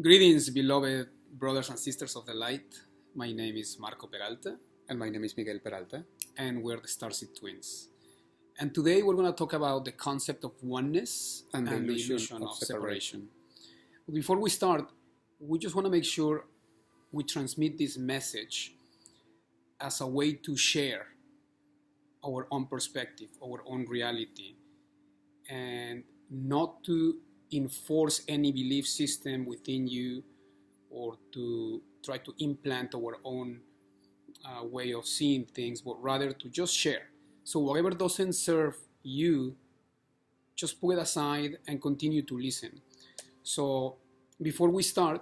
Greetings, beloved brothers and sisters of the light. My name is Marco Peralta. And my name is Miguel Peralta. And we're the Starseed Twins. And today we're going to talk about the concept of oneness and the illusion of separation. Before we start, we just want to make sure we transmit this message as a way to share our own perspective, our own reality, and not to enforce any belief system within you or to try to implant our own way of seeing things, but rather to just share. So whatever doesn't serve you, just put it aside and continue to listen. So before we start,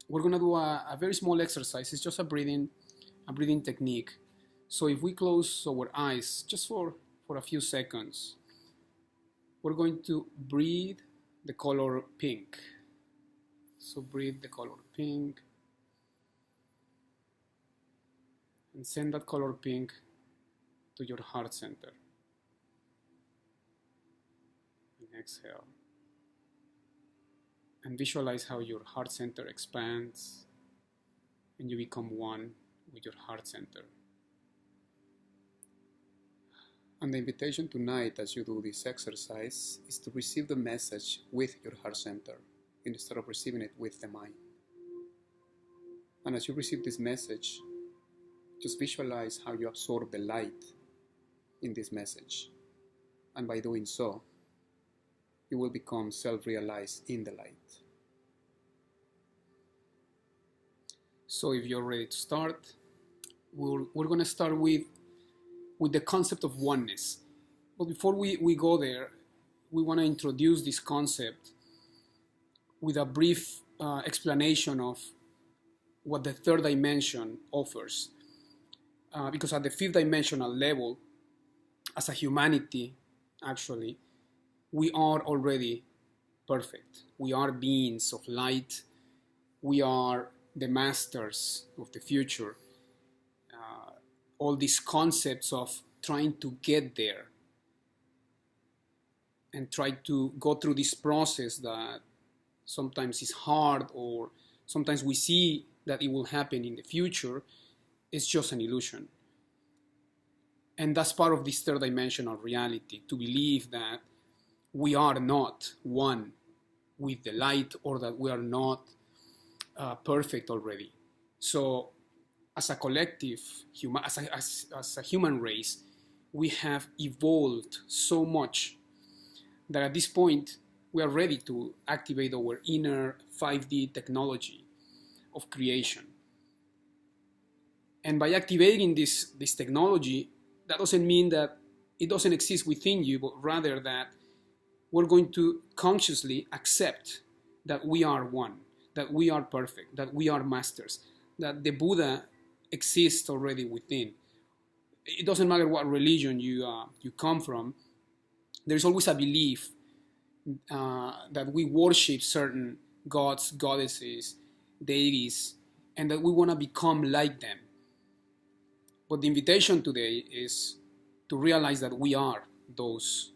we're going to do a very small exercise. It's just a breathing technique. So if we close our eyes just for a few seconds, we're going to breathe the color pink. So breathe the color pink and send that color pink to your heart center. And exhale. And visualize how your heart center expands and you become one with your heart center. And the invitation tonight as you do this exercise is to receive the message with your heart center instead of receiving it with the mind. And as you receive this message, just visualize how you absorb the light in this message. And by doing so, you will become self-realized in the light. So if you're ready to start, we're going to start with the concept of oneness. But before we go there, we want to introduce this concept with a brief explanation of what the third dimension offers. Because at the fifth dimensional level, as a humanity, actually, we are already perfect. We are beings of light. We are the masters of the future. All these concepts of trying to get there and try to go through this process that sometimes is hard or sometimes we see that it will happen in the future, is just an illusion. And that's part of this third dimensional reality, to believe that we are not one with the light or that we are not perfect already. So as a collective, as a human race, we have evolved so much that at this point we are ready to activate our inner 5D technology of creation. And by activating this technology, that doesn't mean that it doesn't exist within you, but rather that we're going to consciously accept that we are one, that we are perfect, that we are masters, that the Buddha exists already within. It doesn't matter what religion you come from. There's always a belief that we worship certain gods, goddesses, deities, and that we want to become like them. But the invitation today is to realize that we are those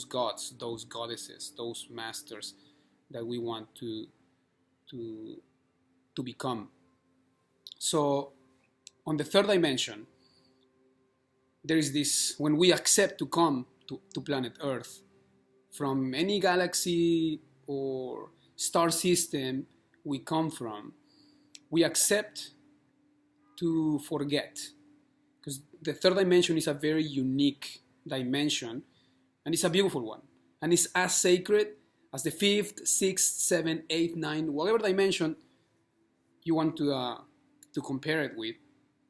gods, those goddesses, those masters that we want to become. So on the third dimension, there is this, when we accept to come to planet Earth from any galaxy or star system we come from, we accept to forget. Because the third dimension is a very unique dimension, and it's a beautiful one. And it's as sacred as the fifth, sixth, seventh, eighth, ninth, whatever dimension you want to compare it with.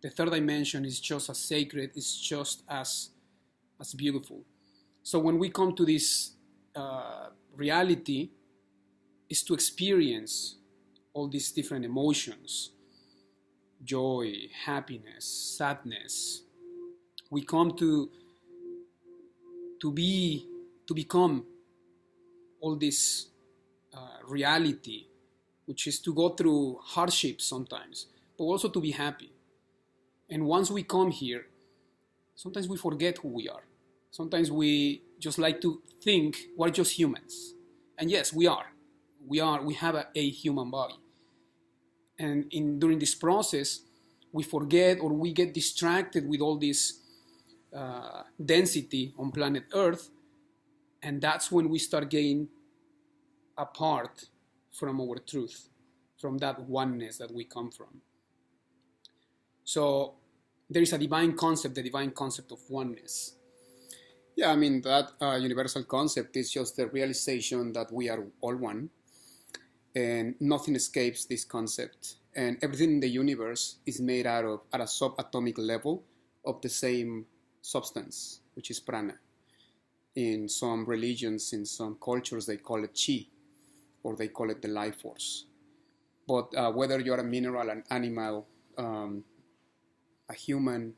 The third dimension is just as sacred, it's just as beautiful. So when we come to this reality, is to experience all these different emotions, joy, happiness, sadness. We come to become all this reality, which is to go through hardships sometimes, but also to be happy. And once we come here, sometimes we forget who we are. Sometimes we just like to think we're just humans. And yes, we are. we have a human body, and during this process, we forget or we get distracted with all this density on planet Earth, and that's when we start getting apart from our truth, from that oneness that we come from. So there is a divine concept, the divine concept of oneness. Yeah, I mean, that universal concept is just the realization that we are all one, and nothing escapes this concept. And everything in the universe is made out of, at a subatomic level, of the same substance, which is prana. In some religions, in some cultures, they call it chi, or they call it the life force. But whether you're a mineral, an animal, a human,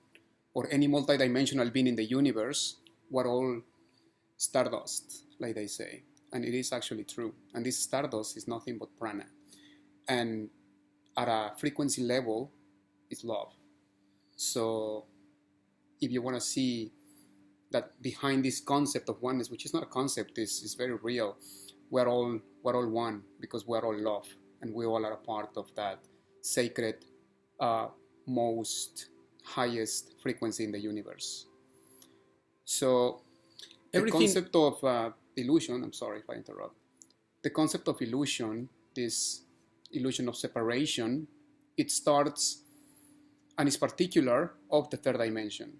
or any multidimensional being in the universe, we're all stardust, like they say. And it is actually true. And this stardust is nothing but prana. And at a frequency level, it's love. So if you want to see that behind this concept of oneness, which is not a concept, is very real, we're all one, because we're all love, and we all are a part of that sacred, most highest frequency in the universe. So the concept of illusion, I'm sorry if I interrupt, the concept of illusion, this illusion of separation, it starts and is particular of the third dimension.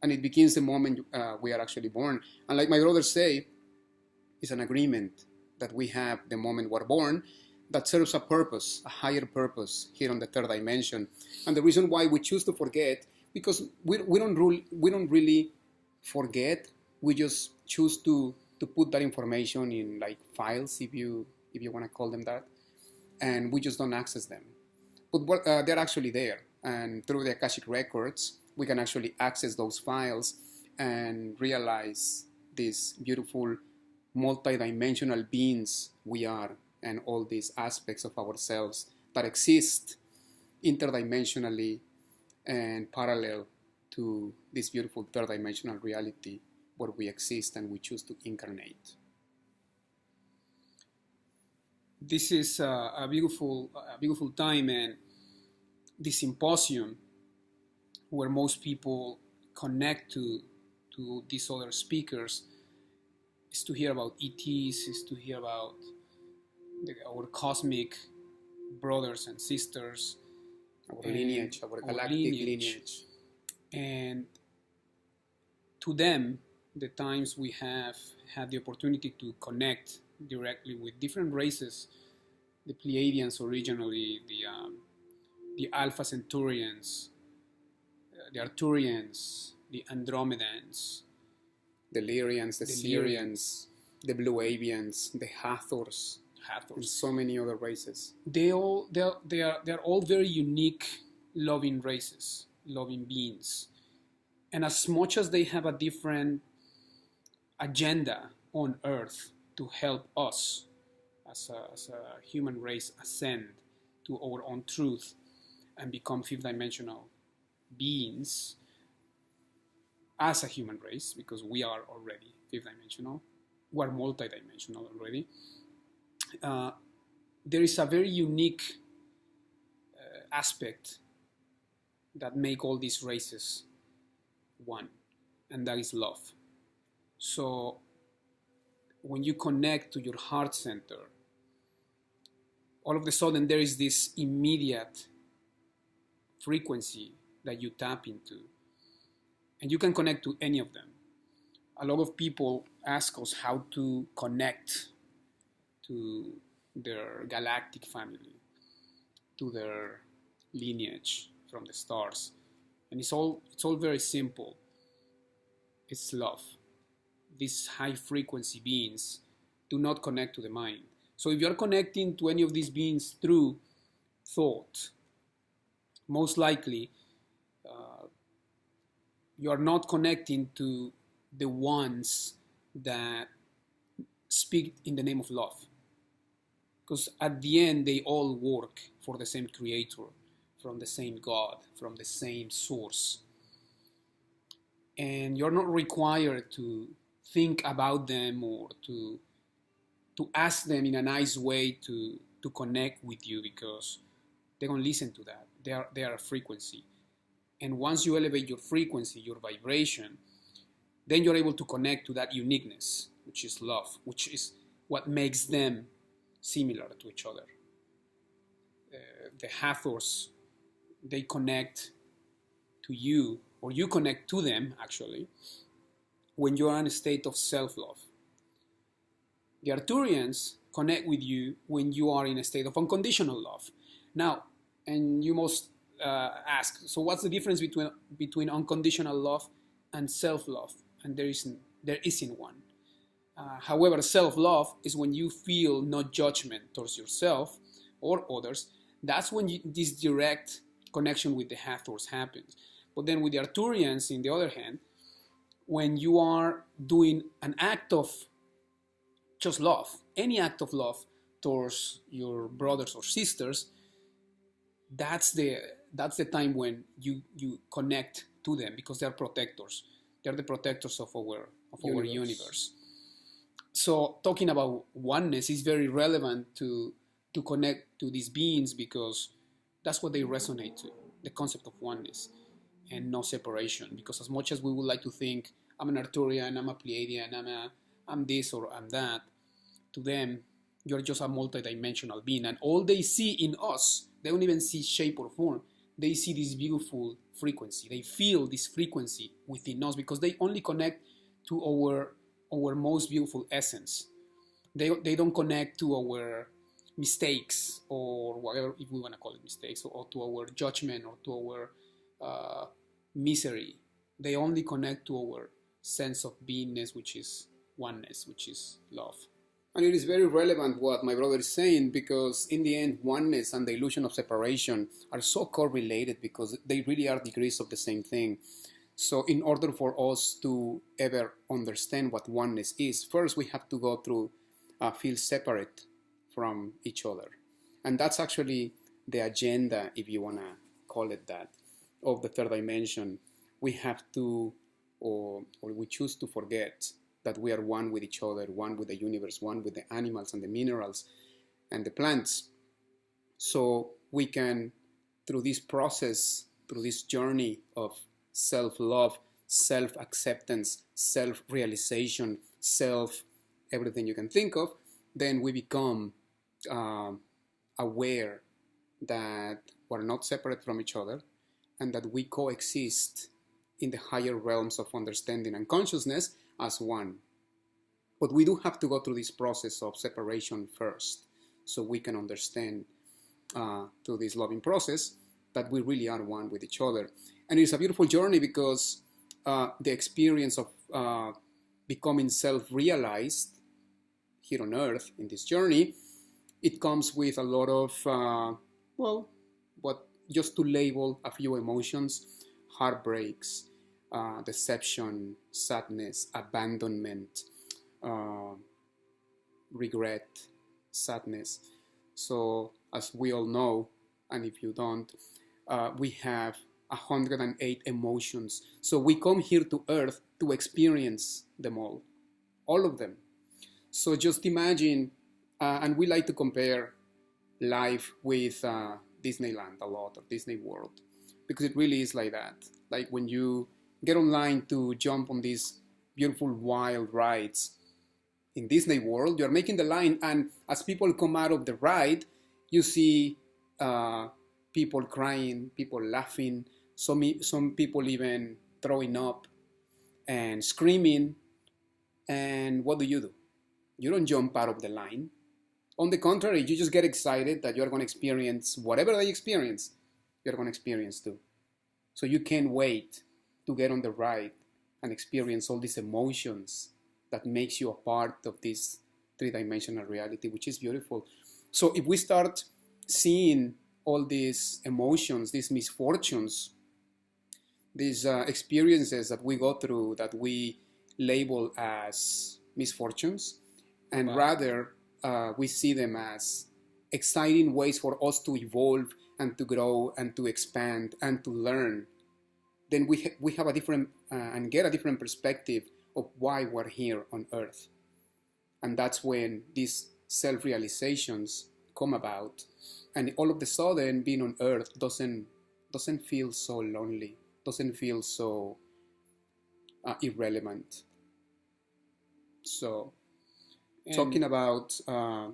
And it begins the moment we are actually born. And like my brothers say, it's an agreement that we have the moment we're born that serves a purpose, a higher purpose here on the third dimension. And the reason why we choose to forget, because we don't really forget, we just choose to put that information in like files, if you want to call them that, and we just don't access them. But they're actually there, and through the Akashic records, we can actually access those files and realize these beautiful multidimensional beings we are, and all these aspects of ourselves that exist interdimensionally and parallel to this beautiful third dimensional reality where we exist and we choose to incarnate. This is a beautiful time, and this symposium where most people connect to these other speakers is to hear about ETs, is to hear about our cosmic brothers and sisters, our lineage, our galactic lineage. And to them, the times we have had the opportunity to connect directly with different races, the Pleiadians originally, the Alpha Centaurians, the Arcturians, the Andromedans, the Lyrians, the Syrians, the Blue Avians, the Hathors, and so many other races. They are all very unique, loving races, loving beings, and as much as they have a different agenda on Earth to help us as a human race ascend to our own truth and become fifth dimensional beings as a human race, because we are already fifth dimensional, we are multidimensional already. There is a very unique aspect that make all these races one, and that is love. So when you connect to your heart center, all of a sudden there is this immediate frequency that you tap into, and you can connect to any of them. A lot of people ask us how to connect to their galactic family, to their lineage from the stars, and it's all very simple. It's love. These high frequency beings do not connect to the mind. So if you're connecting to any of these beings through thought, most likely you are not connecting to the ones that speak in the name of love. Because at the end, they all work for the same creator, from the same God, from the same source. And you're not required to think about them or to to ask them in a nice way to connect with you, because they don't listen to that. They are a frequency. And once you elevate your frequency, your vibration, then you're able to connect to that uniqueness, which is love, which is what makes them similar to each other. The Hathors, they connect to you, or you connect to them, actually, when you are in a state of self-love. The Arcturians connect with you when you are in a state of unconditional love. Now, and you must ask, so what's the difference between unconditional love and self-love? And there isn't one. However, self-love is when you feel no judgment towards yourself or others. That's when this direct connection with the Hathors happens. But then with the Arcturians, on the other hand, when you are doing an act of just love, any act of love towards your brothers or sisters, that's the time when you connect to them, because they're protectors. They're the protectors of our universe. So talking about oneness is very relevant to connect to these beings, because that's what they resonate to, the concept of oneness and no separation. Because as much as we would like to think, I'm an Arcturian, I'm a Pleiadian, I'm this or I'm that, to them, you're just a multidimensional being. And all they see in us, they don't even see shape or form. They see this beautiful frequency. They feel this frequency within us, because they only connect to our most beautiful essence. They don't connect to our mistakes, or whatever, if we want to call it mistakes, or to our judgment, or to our misery. They only connect to our sense of beingness, which is oneness, which is love. And it is very relevant what my brother is saying, because in the end, oneness and the illusion of separation are so correlated, because they really are degrees of the same thing. So in order for us to ever understand what oneness is, first we have to go through, feel separate from each other. And that's actually the agenda, if you want to call it that, of the third dimension. We have to, or we choose to forget that we are one with each other, one with the universe, one with the animals and the minerals and the plants. So we can, through this process, through this journey of self-love, self-acceptance, self-realization, everything you can think of, then we become aware that we're not separate from each other, and that we coexist in the higher realms of understanding and consciousness as one. But we do have to go through this process of separation first, so we can understand through this loving process that we really are one with each other. And it's a beautiful journey, because the experience of becoming self-realized here on Earth in this journey, it comes with a lot of, just to label a few emotions: heartbreaks, deception, sadness, abandonment, regret, sadness. So as we all know, and if you don't, we have 108 emotions. So we come here to Earth to experience them all of them. So just imagine, and we like to compare life with Disneyland a lot, or Disney World, because it really is like that. Like when you get online to jump on these beautiful wild rides in Disney World, you're making the line, and as people come out of the ride, you see people crying, people laughing, some people even throwing up and screaming. And what do? You don't jump out of the line. On the contrary, you just get excited that you're going to experience whatever they experience, you're going to experience too. So you can't wait to get on the ride and experience all these emotions that makes you a part of this three-dimensional reality, which is beautiful. So if we start seeing all these emotions, these misfortunes, these experiences that we go through, that we label as misfortunes, and rather we see them as exciting ways for us to evolve and to grow and to expand and to learn, then we have a different and get a different perspective of why we're here on Earth. And that's when these self-realizations come about. And all of a sudden, being on earth doesn't feel so lonely, doesn't feel so irrelevant. So, talking about,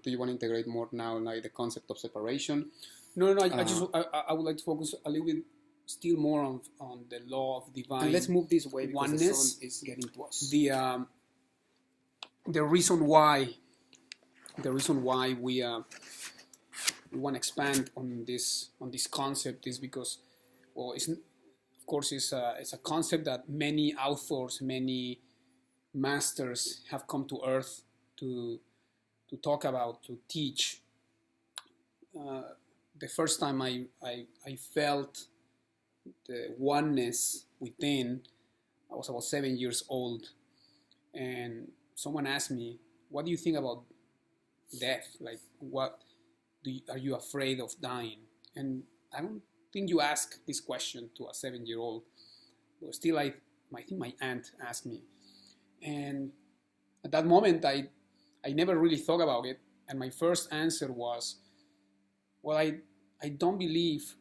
do you want to integrate more now, like the concept of separation? No, I would like to focus a little bit still more on the law of divine. And let's move this way because oneness. the sun is getting to us. The reason why we want to expand on this concept is because, well, it's a concept that many authors, many masters have come to earth to talk about, to teach. The first time I felt the oneness within, I was about 7 years old, and someone asked me, "What do you think about death? Like, are you afraid of dying?" And I don't think you ask this question to a 7-year-old, but still, I think my aunt asked me, and at that moment, I never really thought about it, and my first answer was, well, I don't believe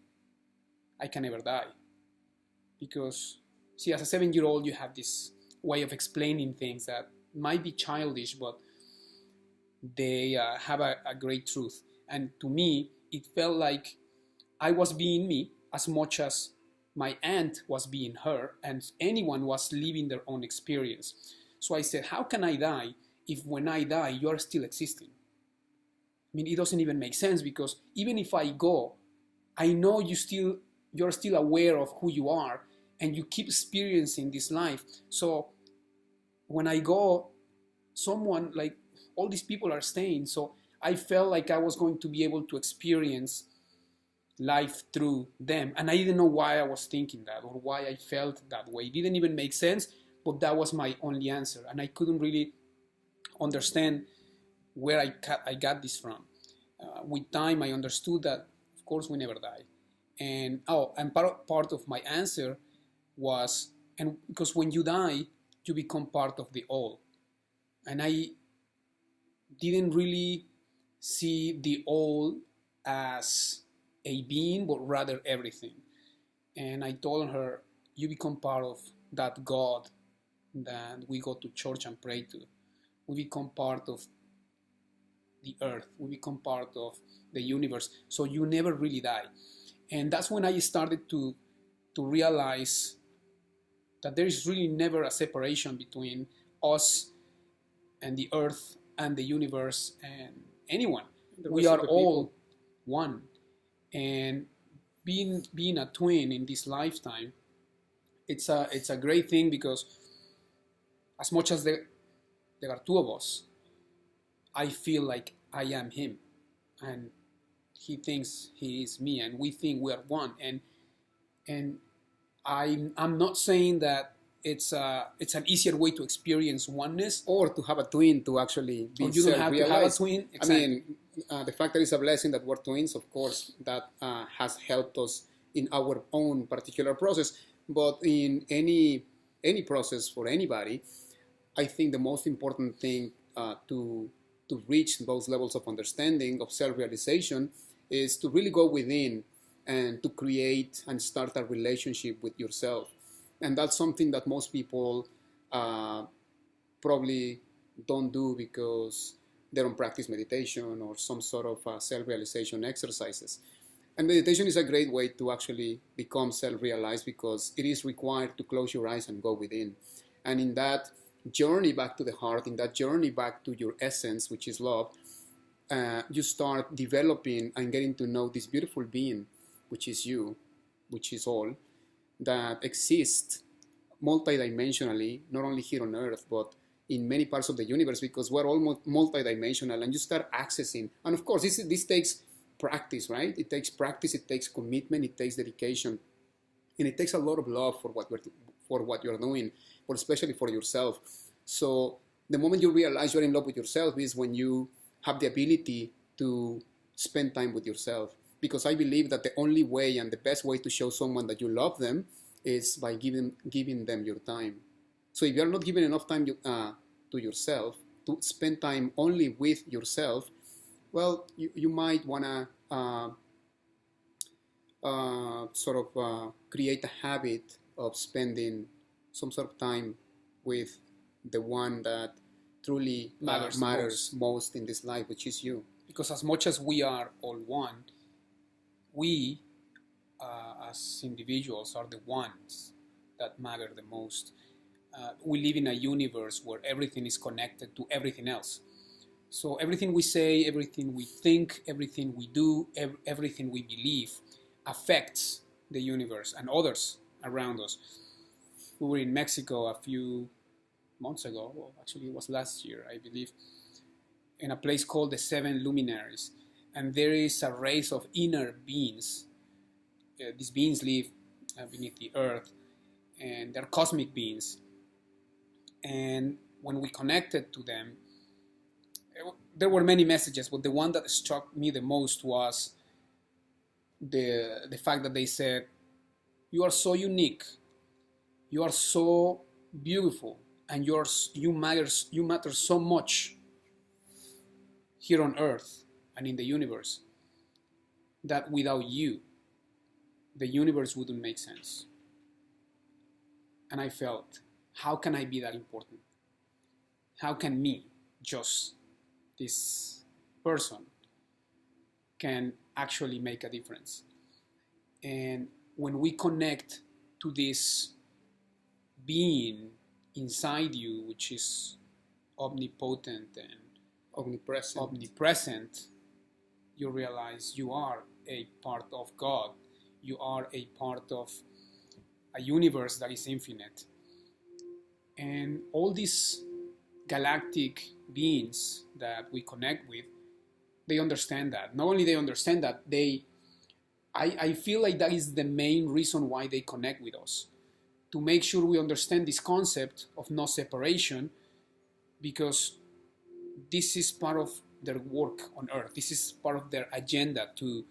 I can ever die. Because, see, as a 7-year-old, you have this way of explaining things that might be childish, but they have a great truth. And to me, it felt like I was being me as much as my aunt was being her, and anyone was living their own experience. So I said, how can I die if when I die, you are still existing? I mean, it doesn't even make sense, because even if I go, I know you're still aware of who you are, and you keep experiencing this life. So when I go, someone, like, all these people are staying. So I felt like I was going to be able to experience life through them. And I didn't know why I was thinking that, or why I felt that way. It didn't even make sense, but that was my only answer. And I couldn't really understand where I got this from. With time, I understood that, of course, we never die. And part of my answer was, and because when you die, you become part of the all. And I didn't really see the all as a being, but rather everything. And I told her, you become part of that God that we go to church and pray to. We become part of the earth. We become part of the universe. So you never really die. And that's when I started to realize that there is really never a separation between us and the earth and the universe and anyone. We are all one. And being a twin in this lifetime, it's a great thing, because as much as there are two of us, I feel like I am him, and he thinks he is me, and we think we are one. And I'm not saying that it's an easier way to experience oneness, or to have a twin to actually be you don't have to have a twin. Exactly. I mean, the fact that it's a blessing that we're twins, of course, that has helped us in our own particular process. But in any process for anybody, I think the most important thing to reach those levels of understanding, of self-realization, is to really go within and to create and start a relationship with yourself. And that's something that most people probably don't do because they don't practice meditation or some sort of self-realization exercises. And meditation is a great way to actually become self-realized, because it is required to close your eyes and go within. And in that journey back to the heart, in that journey back to your essence, which is love, you start developing and getting to know this beautiful being, which is you, which is all, that exists multidimensionally, not only here on Earth, but in many parts of the universe, because we're all multidimensional, and you start accessing. And of course, this takes practice, right? It takes practice, it takes commitment, it takes dedication, and it takes a lot of love for what you're doing, but especially for yourself. So the moment you realize you're in love with yourself is when you have the ability to spend time with yourself. Because I believe that the only way and the best way to show someone that you love them is by giving them your time. So if you're not giving enough time to yourself, to spend time only with yourself, well, you might want to create a habit of spending some sort of time with the one that truly matters most in this life, which is you. Because as much as we are all one, we as individuals are the ones that matter the most. We live in a universe where everything is connected to everything else. So everything we say, everything we think, everything we do, everything we believe affects the universe and others around us. We were in Mexico a few months ago, well, actually it was last year, I believe, in a place called the Seven Luminaries. And there is a race of inner beings. These beings live beneath the earth, and they're cosmic beings. And when we connected to them, there were many messages, but the one that struck me the most was the fact that they said, you are so unique, you are so beautiful, and you matter so much here on earth and in the universe, that without you, the universe wouldn't make sense. And I felt, how can I be that important? How can me, just this person, can actually make a difference? And when we connect to this being inside you, which is omnipotent and omnipresent, you realize you are a part of God. You are a part of a universe that is infinite. And all these galactic beings that we connect with, they understand that. Not only they understand that, I feel like that is the main reason why they connect with us. To make sure we understand this concept of no separation, because this is part of their work on earth. This is part of their agenda to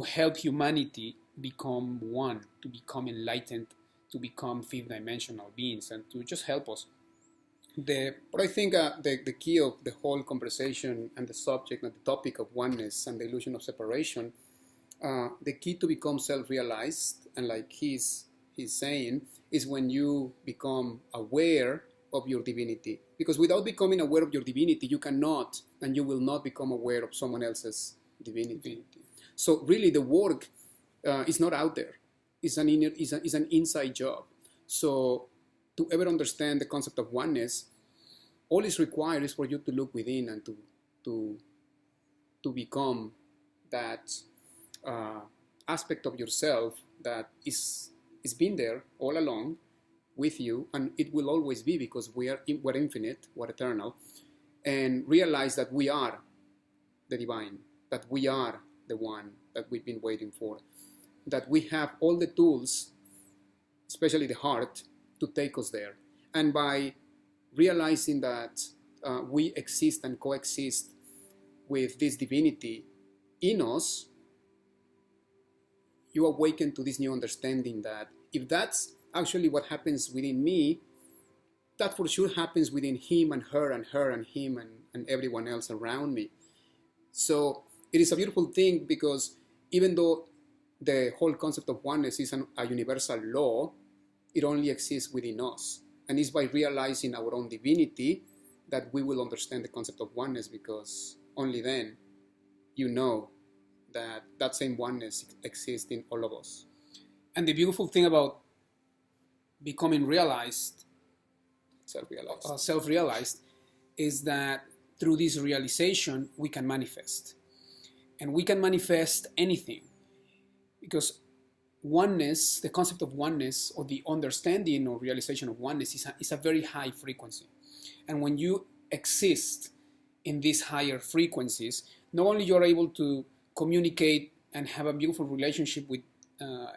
help humanity become one, to become enlightened, to become fifth dimensional beings, and to just help us. But I think the key of the whole conversation and the subject and the topic of oneness and the illusion of separation, the key to become self-realized, and like he's saying, is when you become aware of your divinity. Because without becoming aware of your divinity, you cannot and you will not become aware of someone else's divinity. So really the work is not out there. It's an inside job. So to ever understand the concept of oneness, all is required is for you to look within and to become that aspect of yourself that is been there all along with you, and it will always be, because we're infinite, we're eternal, and realize that we are the divine, that we are the one that we've been waiting for, that we have all the tools, especially the heart, to take us there. And by realizing that we exist and coexist with this divinity in us, you awaken to this new understanding that if that's actually what happens within me, that for sure happens within him and her and him and everyone else around me. So it is a beautiful thing, because even though the whole concept of oneness is a universal law, it only exists within us. And it's by realizing our own divinity that we will understand the concept of oneness, because only then you know that that same oneness exists in all of us. And the beautiful thing about becoming self-realized, is that through this realization we can manifest. And we can manifest anything, because oneness, the concept of oneness, or the understanding or realization of oneness, is a very high frequency. And when you exist in these higher frequencies, not only you're able to communicate and have a beautiful relationship with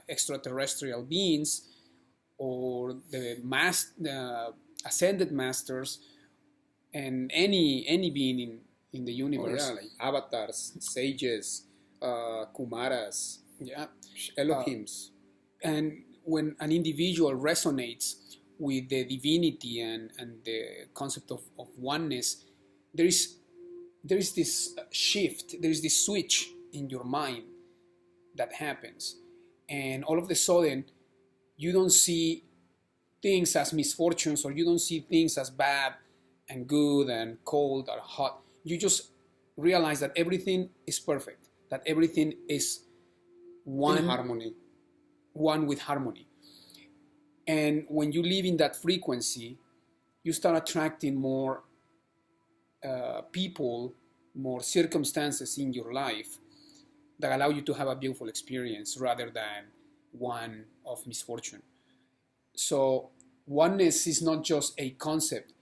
extraterrestrial beings, or the ascended masters, and any being in the universe. Like avatars, sages, Kumaras, Elohims. And when an individual resonates with the divinity and the concept of oneness, there is this shift, there is this switch in your mind that happens, and all of a sudden you don't see things as misfortunes, or you don't see things as bad and good and cold or hot. You just realize that everything is perfect, that everything is one in harmony, one with harmony. And when you live in that frequency, you start attracting more people, more circumstances in your life that allow you to have a beautiful experience rather than one of misfortune. So oneness is not just a concept,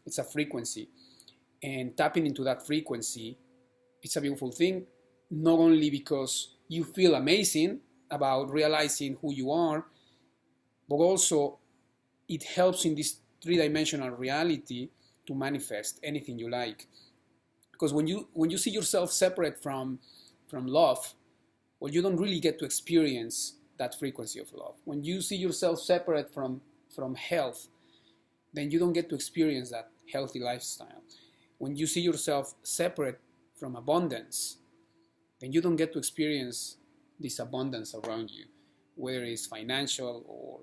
it's a frequency. And tapping into that frequency, it's a beautiful thing, not only because you feel amazing about realizing who you are, but also it helps in this three-dimensional reality to manifest anything you like. Because when you see yourself separate from love, well, you don't really get to experience that frequency of love. When you see yourself separate from health, then you don't get to experience that healthy lifestyle. When you see yourself separate from abundance, then you don't get to experience this abundance around you, whether it's financial or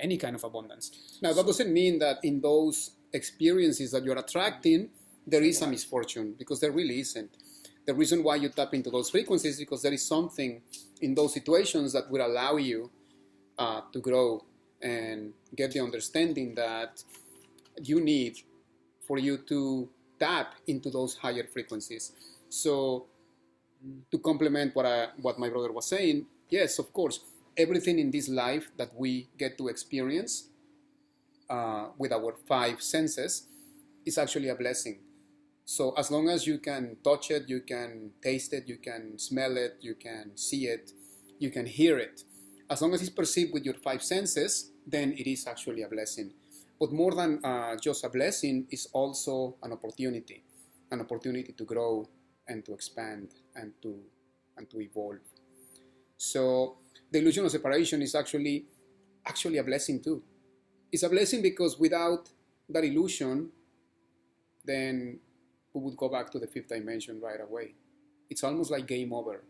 any kind of abundance. Now, that doesn't mean that in those experiences that you're attracting, there is a misfortune, because there really isn't. The reason why you tap into those frequencies is because there is something in those situations that will allow you to grow and get the understanding that you need for you to tap into those higher frequencies. So, to complement what my brother was saying, yes, of course, everything in this life that we get to experience with our five senses is actually a blessing. So as long as you can touch it, you can taste it, you can smell it, you can see it, you can hear it, as long as it's perceived with your five senses, then it is actually a blessing. But more than just a blessing, is also an opportunity to grow and to expand and to evolve. So the illusion of separation is actually a blessing too. It's a blessing because without that illusion, then we would go back to the fifth dimension right away. It's almost like game over.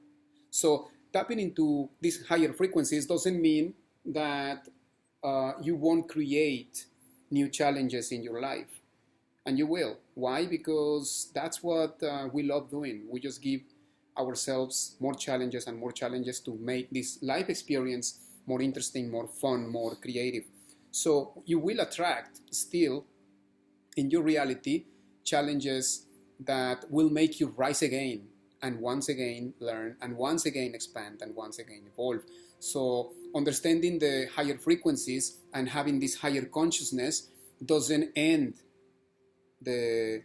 So tapping into these higher frequencies doesn't mean that you won't create new challenges in your life. And you will. Why? Because that's what we love doing. We just give ourselves more challenges and more challenges to make this life experience more interesting, more fun, more creative. So you will attract still in your reality challenges that will make you rise again and once again learn and once again expand and once again evolve. So understanding the higher frequencies and having this higher consciousness doesn't end the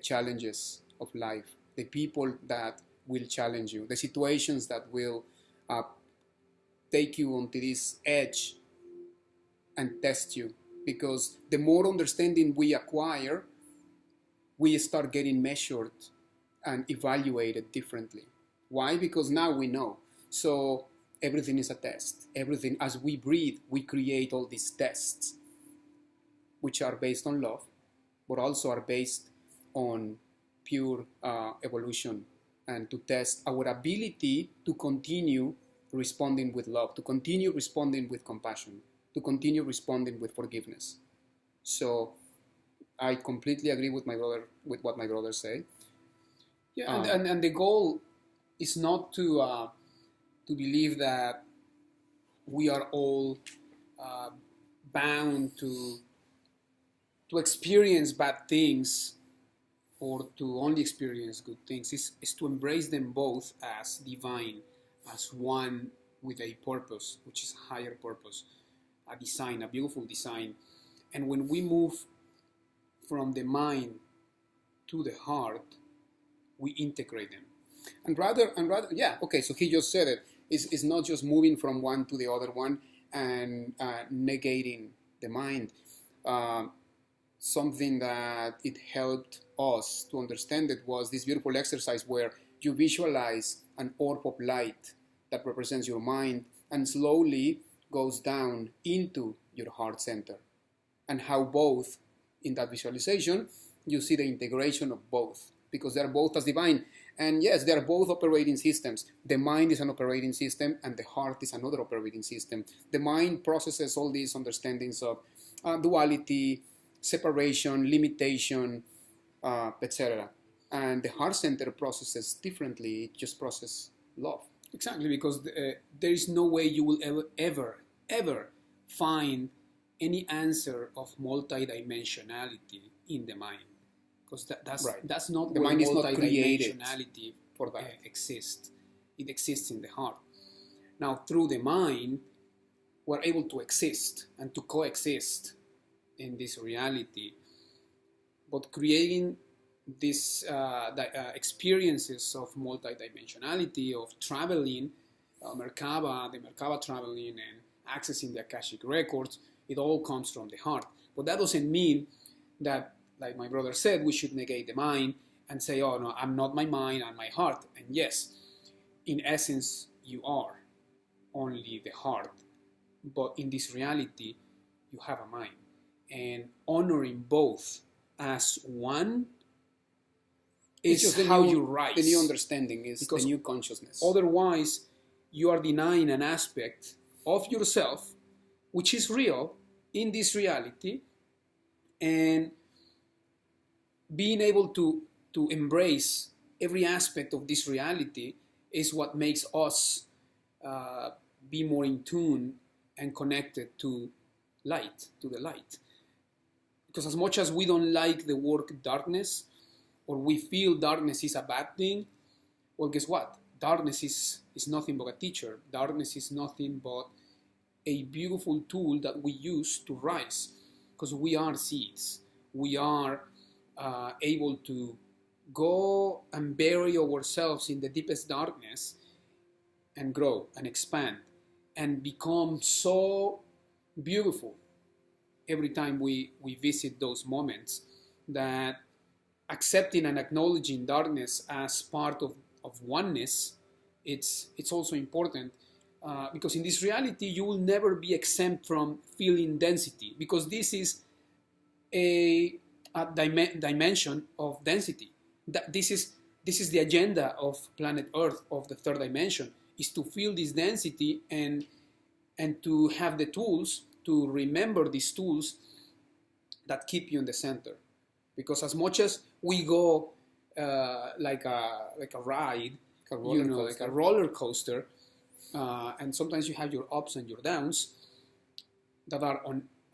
challenges of life, the people that will challenge you, the situations that will take you onto this edge and test you. Because the more understanding we acquire, we start getting measured and evaluated differently. Why? Because now we know. So everything is a test. Everything, as we breathe, we create all these tests, which are based on love, but also are based on pure evolution, and to test our ability to continue responding with love, to continue responding with compassion, to continue responding with forgiveness. So I completely agree with what my brother said. Yeah, and the goal is not to believe that we are all bound to experience bad things or to only experience good things. It's to embrace them both as divine, as one with a purpose, which is a higher purpose, a design, a beautiful design. And when we move from the mind to the heart, we integrate them. And rather, yeah, okay, so he just said it. It's not just moving from one to the other one and negating the mind. Something that it helped us to understand it was this beautiful exercise where you visualize an orb of light that represents your mind, and slowly goes down into your heart center, and how both, in that visualization, you see the integration of both, because they're both as divine. And yes, they're both operating systems. The mind is an operating system, and the heart is another operating system. The mind processes all these understandings of duality, separation, limitation, etc. And the heart center processes differently. It just processes love. Exactly, because there is no way you will ever find any answer of multidimensionality in the mind, because that's not the where mind is not created multidimensionality for that. exists. It exists in the heart. Now, through the mind, we're able to exist and to coexist in this reality, but creating these experiences of multidimensionality, of traveling, the Merkaba traveling, and accessing the Akashic records, it all comes from the heart. But that doesn't mean that, like my brother said, we should negate the mind and say, oh no, I'm not my mind, I'm my heart. And yes, in essence, you are only the heart. But in this reality, you have a mind. And honoring both as one is how you rise. The new understanding is because the new consciousness. Otherwise, you are denying an aspect of yourself, which is real in this reality, and being able to embrace every aspect of this reality is what makes us be more in tune and connected to light, to the light. Because as much as we don't like the word darkness, or we feel darkness is a bad thing, well, guess what? Darkness is nothing but a teacher. Darkness is nothing but a beautiful tool that we use to rise, because we are seeds. We are able to go and bury ourselves in the deepest darkness and grow and expand and become so beautiful every time we visit those moments, that accepting and acknowledging darkness as part of oneness, it's also important, because in this reality you will never be exempt from feeling density, because this is a dimension of density. This is the agenda of planet Earth, of the third dimension, is to feel this density and to have the tools to remember these tools that keep you in the center. Because as much as we go like a ride, like a roller coaster, and sometimes you have your ups and your downs that are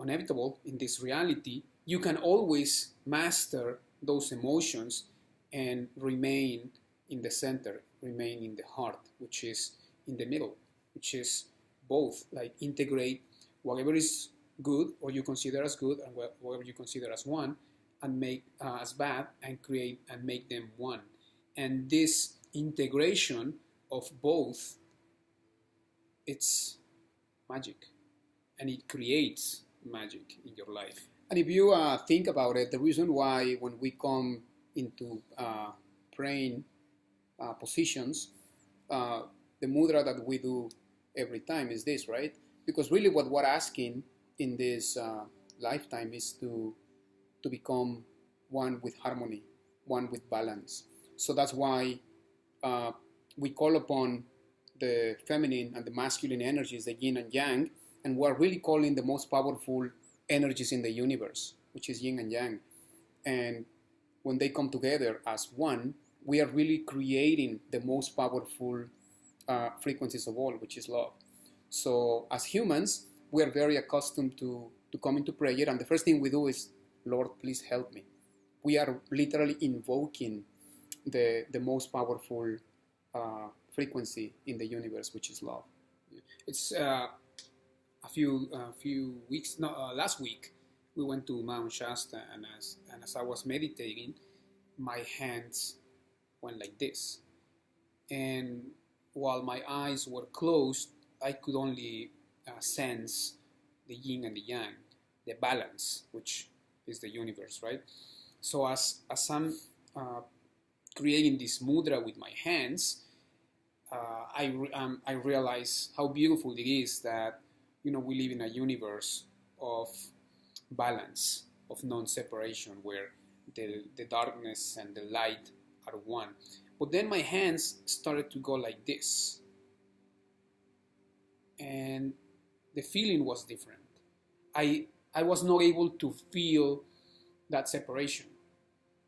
inevitable in this reality, you can always master those emotions and remain in the center, remain in the heart, which is in the middle, which is both, like integrate whatever is good or you consider as good and whatever you consider as one, and make as bad, and create and make them one. And this integration of both, it's magic, and it creates magic in your life. And if you think about it, the reason why when we come into praying positions, the mudra that we do every time is this, right? Because really what we're asking in this lifetime is to become one with harmony, one with balance. So that's why we call upon the feminine and the masculine energies, the yin and yang, and we're really calling the most powerful energies in the universe, which is yin and yang. And when they come together as one, we are really creating the most powerful frequencies of all, which is love. So as humans, we are very accustomed to come into prayer, and the first thing we do is, Lord, please help me. We are literally invoking the most powerful frequency in the universe, which is love. It's a few weeks. Last week we went to Mount Shasta, and as I was meditating, my hands went like this, and while my eyes were closed, I could only sense the yin and the yang, the balance, which is the universe, right? So as I'm creating this mudra with my hands, I realize how beautiful it is that we live in a universe of balance, of non-separation, where the darkness and the light are one. But then my hands started to go like this, and the feeling was different. I was not able to feel that separation,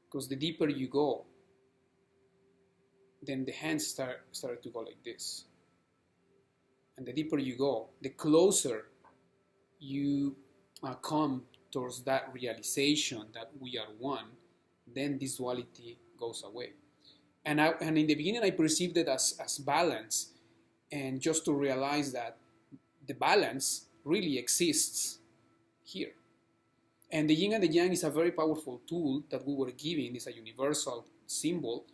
because the deeper you go, then the hands started to go like this. And the deeper you go, the closer you come towards that realization that we are one, then this duality goes away. And in the beginning, I perceived it as balance, and just to realize that the balance really exists here. And the yin and the yang is a very powerful tool that we were given. It's a universal symbol.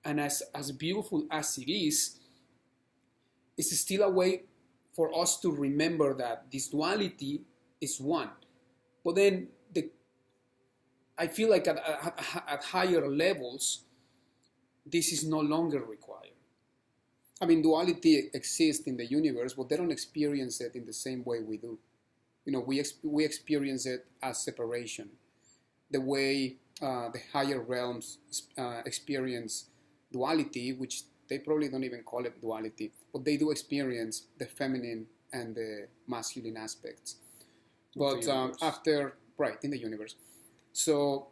And as beautiful as it is, it's still a way for us to remember that this duality is one. But then I feel like at higher levels, this is no longer required. I mean, duality exists in the universe, but they don't experience it in the same way we do. We experience it as separation. The way the higher realms experience duality, which they probably don't even call it duality, but they do experience the feminine and the masculine aspects. But in the universe. So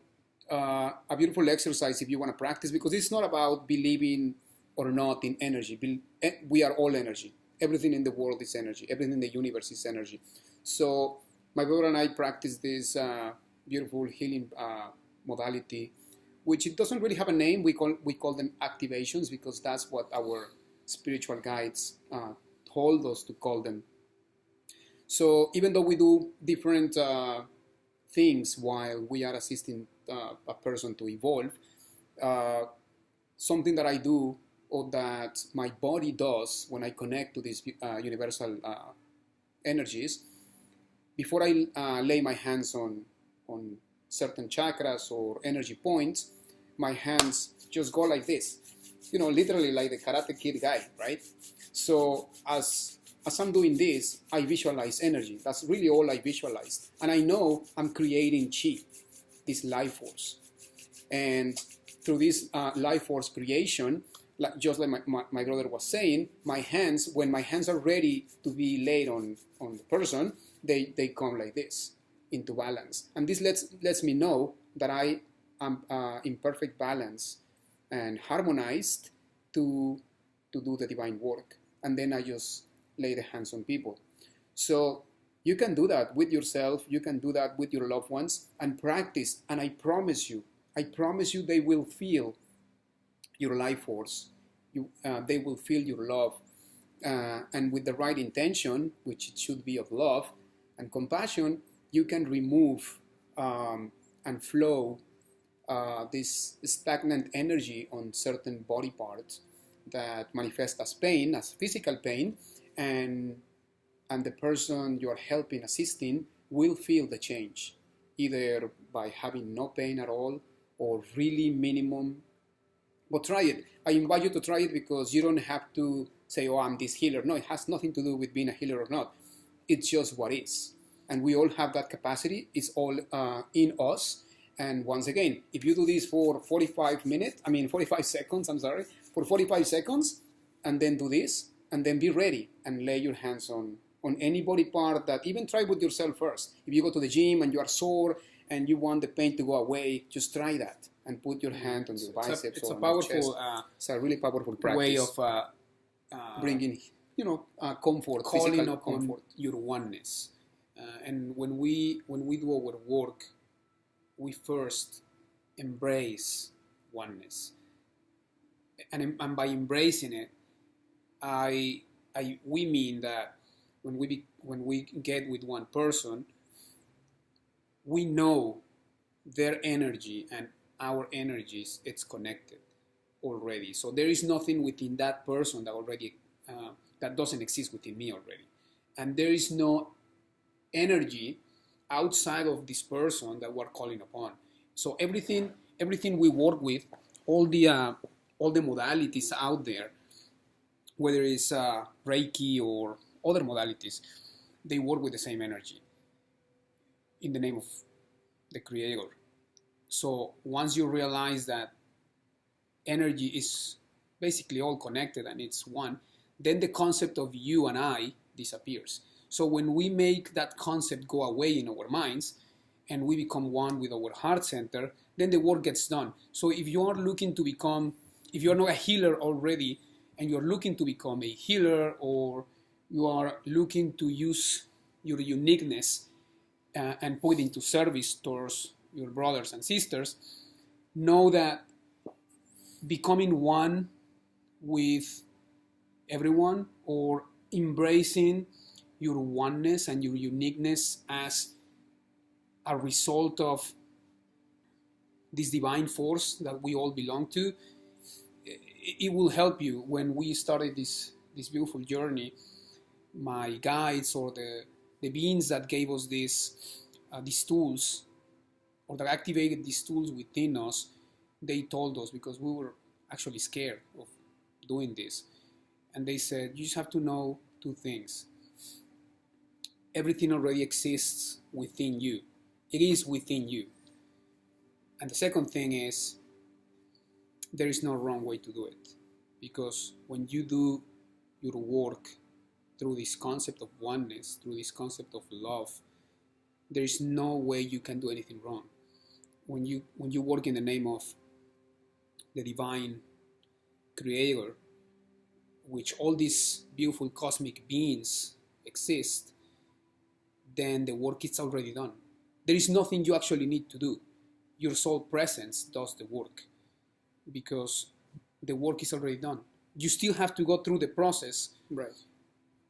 a beautiful exercise if you want to practice, because it's not about believing or not in energy. We are all energy. Everything in the world is energy. Everything in the universe is energy. So my brother and I practice this beautiful healing modality, which it doesn't really have a name. We call them activations, because that's what our spiritual guides told us to call them. So even though we do different things while we are assisting a person to evolve, something that I do, or that my body does when I connect to these universal energies, before I lay my hands on certain chakras or energy points, my hands just go like this, literally like the Karate Kid guy, right? So as I'm doing this, I visualize energy. That's really all I visualize. And I know I'm creating chi, this life force. And through this life force creation, just like my brother was saying, when my hands are ready to be laid on the person, they come like this, into balance. And this lets me know that I am in perfect balance and harmonized to do the divine work. And then I just lay the hands on people. So you can do that with yourself. You can do that with your loved ones and practice. And I promise you they will feel your life force. They will feel your love. And with the right intention, which it should be of love and compassion, you can remove and flow this stagnant energy on certain body parts that manifest as pain, as physical pain, and the person you're helping, assisting, will feel the change, either by having no pain at all or really minimum. But try it. I invite you to try it, because you don't have to say, oh, I'm this healer. No, it has nothing to do with being a healer or not. It's just what is. And we all have that capacity. It's all in us. And once again, if you do this for 45 seconds, for 45 seconds, and then do this, and then be ready and lay your hands on any body part that, even try with yourself first. If you go to the gym and you are sore and you want the pain to go away, just try that and put your hand on your biceps. It's a or powerful, it's a really powerful practice way of bringing, comfort, calling upon comfort. your oneness. And when we do our work, we first embrace oneness, and by embracing it, we mean that when we get with one person, we know their energy and our energies, it's connected already. So there is nothing within that person that already that doesn't exist within me already, and there is no energy outside of this person that we're calling upon. So everything we work with, all the modalities out there, whether it's Reiki or other modalities, they work with the same energy in the name of the Creator. So once you realize that energy is basically all connected and it's one, then the concept of you and I disappears. So when we make that concept go away in our minds and we become one with our heart center, then the work gets done. So if you are looking to become, if you're not a healer already and you're looking to become a healer, or you are looking to use your uniqueness and put into service towards your brothers and sisters, know that becoming one with everyone, or embracing your oneness and your uniqueness as a result of this divine force that we all belong to, it will help you. When we started this beautiful journey, my guides, or the beings that gave us these tools, or that activated these tools within us, they told us, because we were actually scared of doing this, and they said, you just have to know two things. Everything already exists within you. It is within you. And the second thing is, there is no wrong way to do it. Because when you do your work through this concept of oneness, through this concept of love, there is no way you can do anything wrong. When you work in the name of the divine Creator, which all these beautiful cosmic beings exist, then the work is already done. There is nothing you actually need to do. Your soul presence does the work, because the work is already done. You still have to go through the process, Right.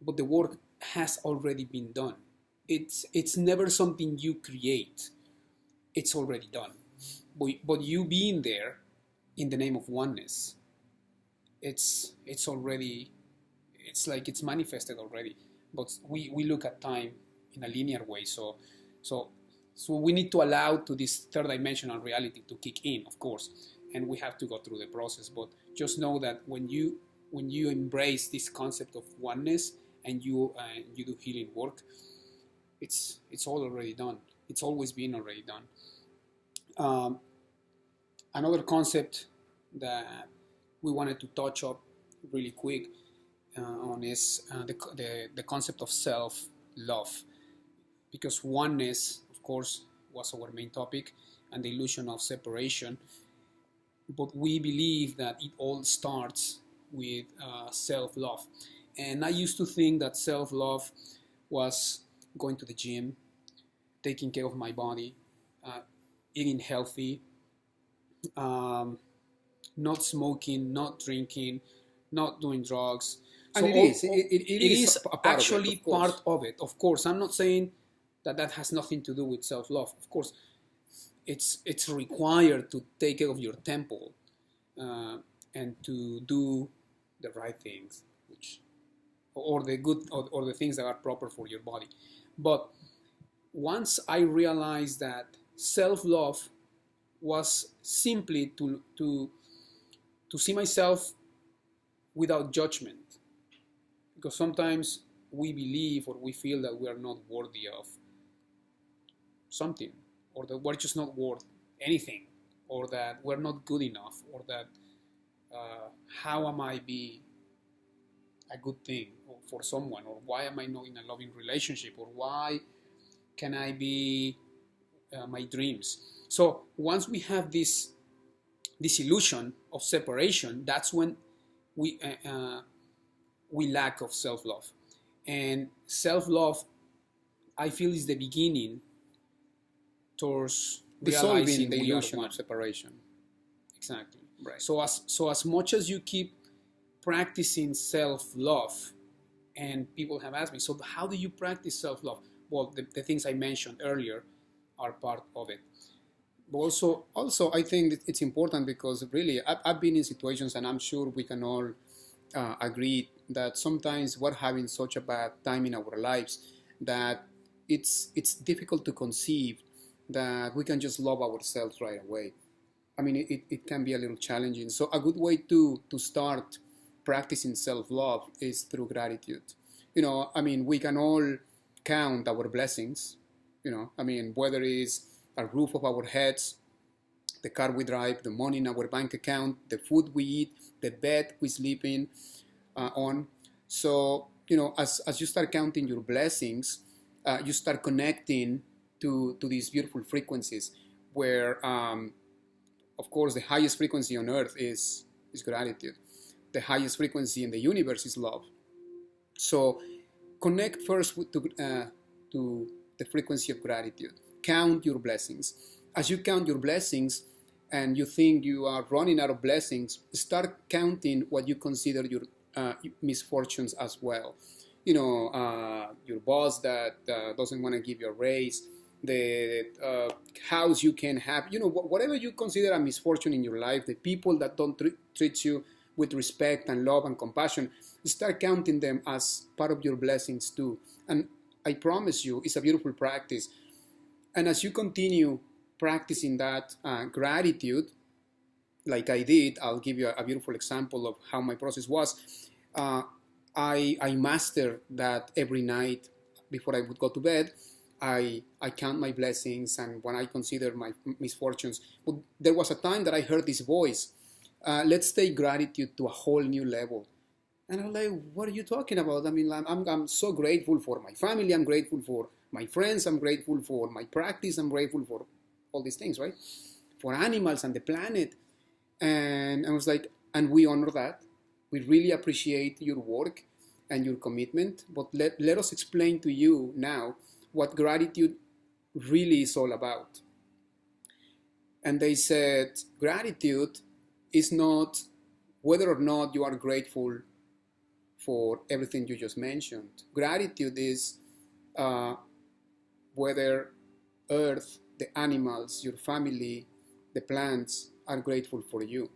but the work has already been done. It's never something you create. It's already done. But you being there in the name of oneness, it's already, it's like it's manifested already. But we look at time in a linear way. So we need to allow to this third dimensional reality to kick in, of course, and we have to go through the process. But just know that when you embrace this concept of oneness and you do healing work, it's all already done. It's always been already done. Another concept that we wanted to touch up really quick on is the concept of self-love, because oneness, of course, was our main topic, and the illusion of separation. But we believe that it all starts with self-love. And I used to think that self-love was going to the gym, taking care of my body, eating healthy, not smoking, not drinking, not doing drugs. And So it is a part actually of it, of course. part of it. Of course, I'm not saying that has nothing to do with self-love. Of course, it's required to take care of your temple and to do the right things, or the good, or the things that are proper for your body. But once I realized that self-love was simply to see myself without judgment, because sometimes we believe or we feel that we are not worthy of something, or that we're just not worth anything, or that we're not good enough, or that how am I be a good thing for someone, or why am I not in a loving relationship, or why can I be my dreams. So once we have this illusion of separation, that's when we lack of self-love. And self-love, I feel, is the beginning towards Dissolving realizing the we are illusion one. of separation. Exactly. Right. So as much as you keep practicing self-love, and people have asked me, so how do you practice self-love? Well, the things I mentioned earlier are part of it. But Also, I think that it's important because really, I've been in situations, and I'm sure we can all agree that sometimes we're having such a bad time in our lives that it's difficult to conceive that we can just love ourselves right away. I mean, it can be a little challenging. So a good way to start practicing self-love is through gratitude. You know, I mean, we can all count our blessings, I mean, whether it's a roof of our heads, the car we drive, the money in our bank account, the food we eat, the bed we sleep in on. So, as you start counting your blessings, you start connecting to these beautiful frequencies where, of course, the highest frequency on earth is gratitude. The highest frequency in the universe is love. So connect first to the frequency of gratitude. Count your blessings. As you count your blessings and you think you are running out of blessings, start counting what you consider your misfortunes as well. Your boss that doesn't want to give you a raise, the house you can have, whatever you consider a misfortune in your life, the people that don't treat you with respect and love and compassion, start counting them as part of your blessings too. And I promise you, it's a beautiful practice. And as you continue practicing that gratitude, like I did, I'll give you a beautiful example of how my process was. I mastered that every night before I would go to bed. I count my blessings, and when I consider my misfortunes. But there was a time that I heard this voice, let's take gratitude to a whole new level. And I'm like, what are you talking about? I mean, I'm so grateful for my family. I'm grateful for my friends. I'm grateful for my practice. I'm grateful for all these things, right? For animals and the planet. And I was like, and we honor that. We really appreciate your work and your commitment. But let us explain to you now what gratitude really is all about. And they said, gratitude is not whether or not you are grateful for everything you just mentioned. Gratitude is whether Earth, the animals, your family, the plants are grateful for you.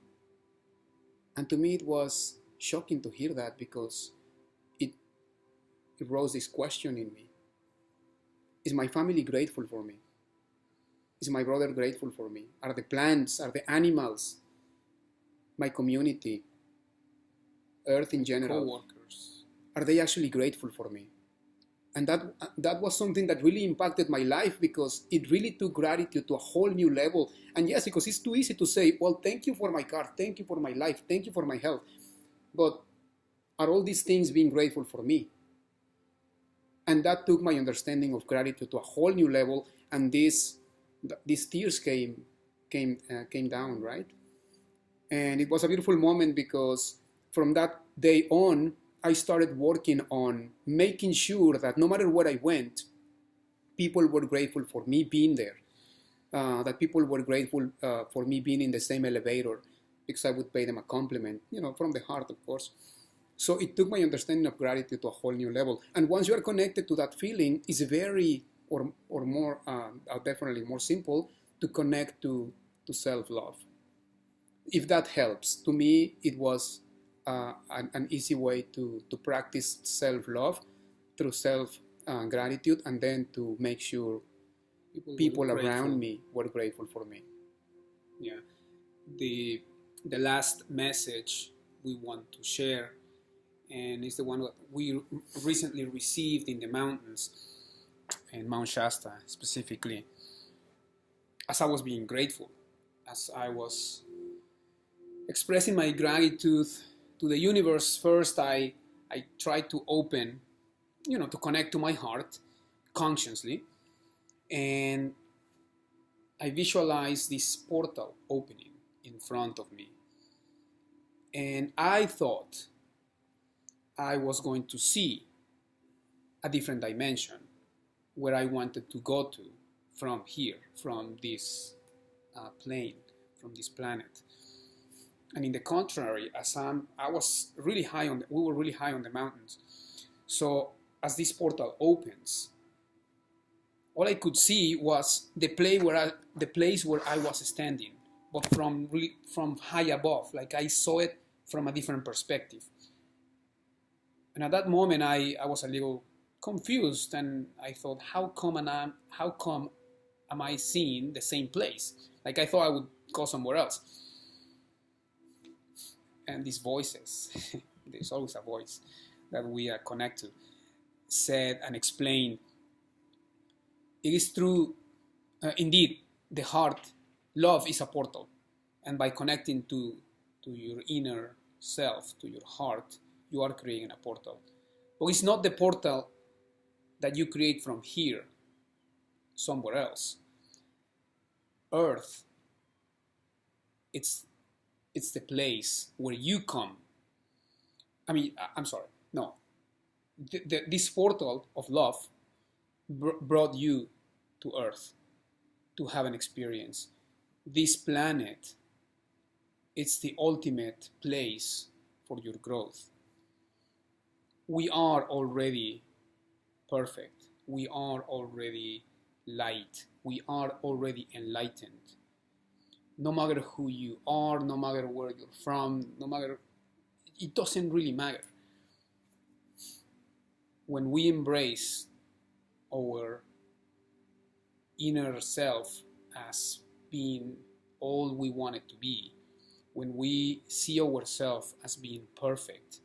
And to me it was shocking to hear that, because it rose this question in me. Is my family grateful for me? Is my brother grateful for me? Are the plants, are the animals, my community, Earth in general, co-workers, are they actually grateful for me? And that was something that really impacted my life, because it really took gratitude to a whole new level. And yes, because it's too easy to say, well, thank you for my car, thank you for my life, thank you for my health. But are all these things being grateful for me? And that took my understanding of gratitude to a whole new level. And these tears came down, right? And it was a beautiful moment, because from that day on, I started working on making sure that no matter where I went, people were grateful for me being there. That people were grateful for me being in the same elevator, because I would pay them a compliment, from the heart, of course. So it took my understanding of gratitude to a whole new level. And once you are connected to that feeling, it's very, or more, definitely more simple to connect to self-love. If that helps, to me, it was an easy way to practice self-love through self-gratitude, and then to make sure people around me were grateful for me. Yeah. The last message we want to share, and it's the one that we recently received in the mountains, in Mount Shasta specifically, as I was being grateful, as I was expressing my gratitude to the universe. First, I tried to open, to connect to my heart consciously, and I visualized this portal opening in front of me. And I thought I was going to see a different dimension where I wanted to go to from here, from this plane, from this planet. And in the contrary, as I was really high we were really high on the mountains. So as this portal opens, all I could see was the place where I was standing, but from high above. Like I saw it from a different perspective. And at that moment, I was a little confused, and I thought, how come am I seeing the same place? Like I thought I would go somewhere else. And these voices, there's always a voice that we connect to, said and explained, it is through, indeed, the heart. Love is a portal, and by connecting to your inner self, to your heart, you are creating a portal. But it's not the portal that you create from here, somewhere else. Earth, it's the place where you come. I'm sorry, no. This portal of love brought you to Earth to have an experience. This planet, it's the ultimate place for your growth. We are already perfect. We are already light. We are already enlightened. No matter who you are, no matter where you're from, it doesn't really matter. When we embrace our inner self as being all we want it to be, when we see ourselves as being perfect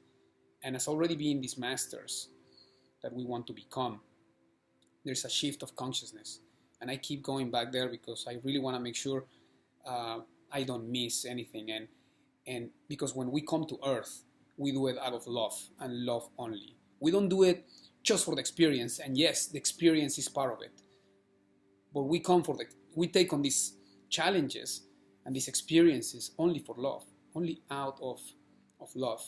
and as already being these masters that we want to become, there's a shift of consciousness. And I keep going back there because I really want to make sure I don't miss anything. And because when we come to Earth, we do it out of love and love only. We don't do it just for the experience. And yes, the experience is part of it. But we take on these challenges and these experiences only for love, only out of love.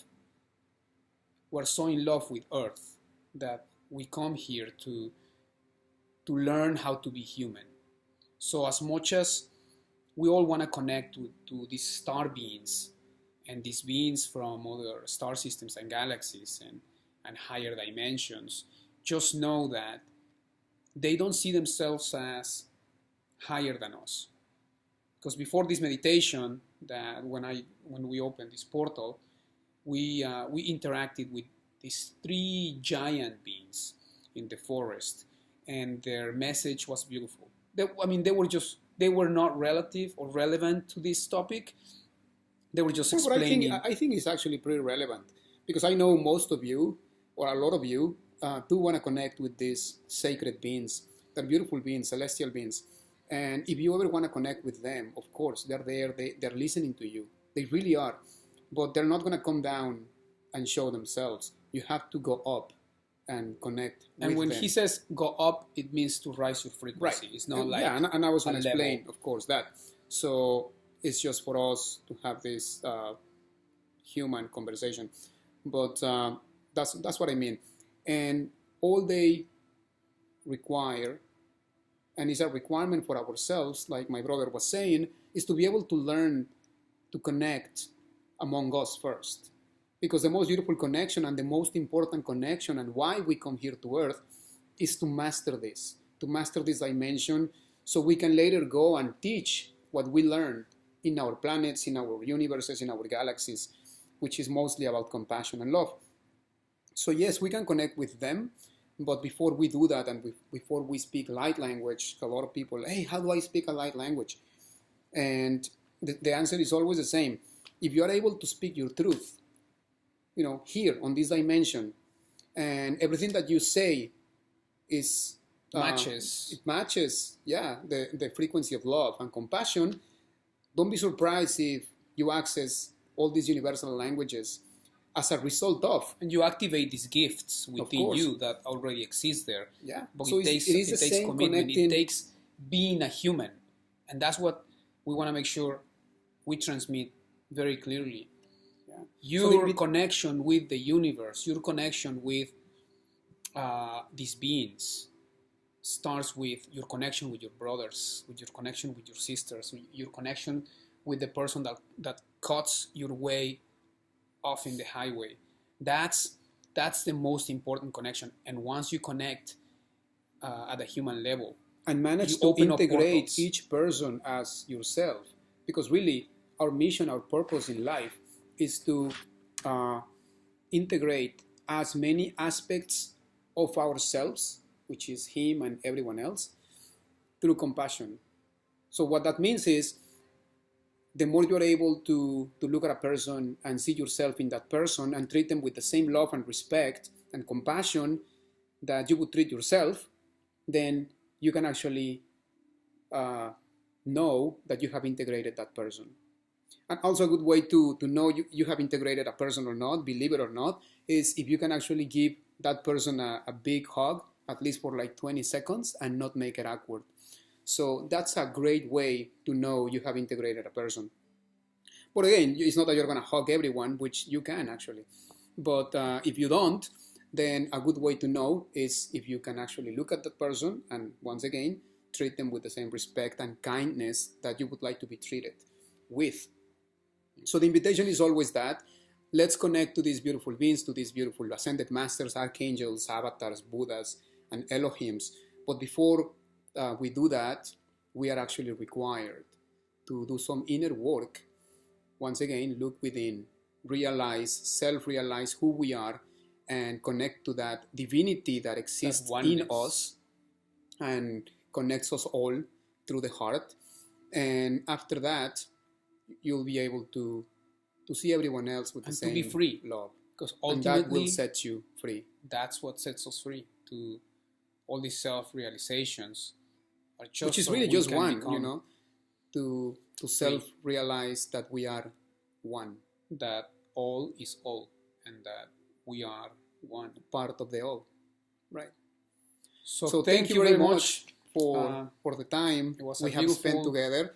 We're so in love with Earth that we come here to learn how to be human. So as much as we all want to connect to these star beings and these beings from other star systems and galaxies and higher dimensions, just know that they don't see themselves as higher than us. Because before this meditation, that when we opened this portal, we interacted with these 3 giant beings in the forest, and their message was beautiful. They were not relative or relevant to this topic. They were just explaining. I think it's actually pretty relevant, because I know most of you, or a lot of you, do want to connect with these sacred beings. They're beautiful beings, celestial beings. And if you ever want to connect with them, of course, they're there, they're listening to you. They really are. But they're not going to come down and show themselves. You have to go up and connect with them. And when he says go up, it means to rise your frequency. Right. It's not like yeah, and I was going to explain, of course, that. So it's just for us to have this human conversation. But that's what I mean. And all they require, and it's a requirement for ourselves, like my brother was saying, is to be able to learn to connect among us first. Because the most beautiful connection and the most important connection, and why we come here to Earth, is to master this dimension, so we can later go and teach what we learned in our planets, in our universes, in our galaxies, which is mostly about compassion and love. So yes, we can connect with them, but before we do that, and before we speak light language, a lot of people, hey, how do I speak a light language? And the answer is always the same. If you are able to speak your truth, here on this dimension, and everything that you say is matches. It matches, the frequency of love and compassion. Don't be surprised if you access all these universal languages as a result of. And you activate these gifts within you that already exist there. Yeah. But so it takes commitment. It takes being a human. And that's what we want to make sure we transmit very clearly. Yeah. Your connection with the universe, your connection with these beings starts with your connection with your brothers, with your connection with your sisters, your connection with the person that cuts your way off in the highway. That's the most important connection. And once you connect at a human level and manage to integrate each person as yourself, because really our mission, our purpose in life is to integrate as many aspects of ourselves, which is him and everyone else, through compassion. So what that means is, the more you're able to look at a person and see yourself in that person and treat them with the same love and respect and compassion that you would treat yourself, then you can actually know that you have integrated that person. And also a good way to know you have integrated a person or not, believe it or not, is if you can actually give that person a big hug, at least for like 20 seconds, and not make it awkward. So that's a great way to know you have integrated a person. But again, it's not that you're going to hug everyone, which you can actually. But if you don't, then a good way to know is if you can actually look at that person and, once again, treat them with the same respect and kindness that you would like to be treated with. So the invitation is always that. Let's connect to these beautiful beings, to these beautiful ascended masters, archangels, avatars, Buddhas, and Elohims. But before we do that, we are actually required to do some inner work. Once again, look within, realize, self-realize who we are, and connect to that divinity that exists in us and connects us all through the heart. And after that, you'll be able to see everyone else with the same to be free love. Because ultimately, and that will set you free. That's what sets us free. To all these self-realizations are just, which is really just one, to self-realize that we are one, that all is all, and that we are one, part of the all, right? So thank you very much for the time we have spent together.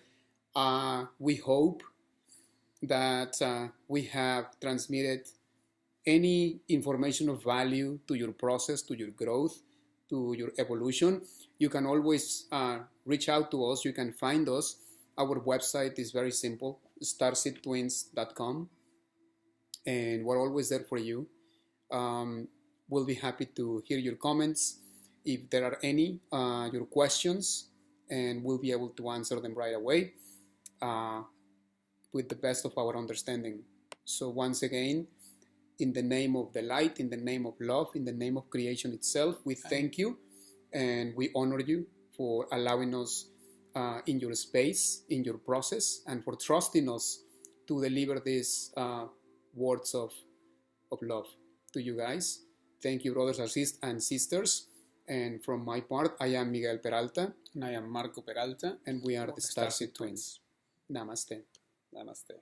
We hope that we have transmitted any information of value to your process, to your growth, to your evolution. You can always reach out to us. You can find us. Our website is very simple, starseedtwins.com, and we're always there for you. We'll be happy to hear your comments, if there are any, your questions, and we'll be able to answer them right away with the best of our understanding. So once again, in the name of the light, in the name of love, in the name of creation itself, we thank you and we honor you for allowing us in your space, in your process, and for trusting us to deliver these words of love to you guys. Thank you, brothers and sisters. And from my part, I am Miguel Peralta. And I am Marco Peralta. And we are the Starseed Twins. Namaste. Namaste.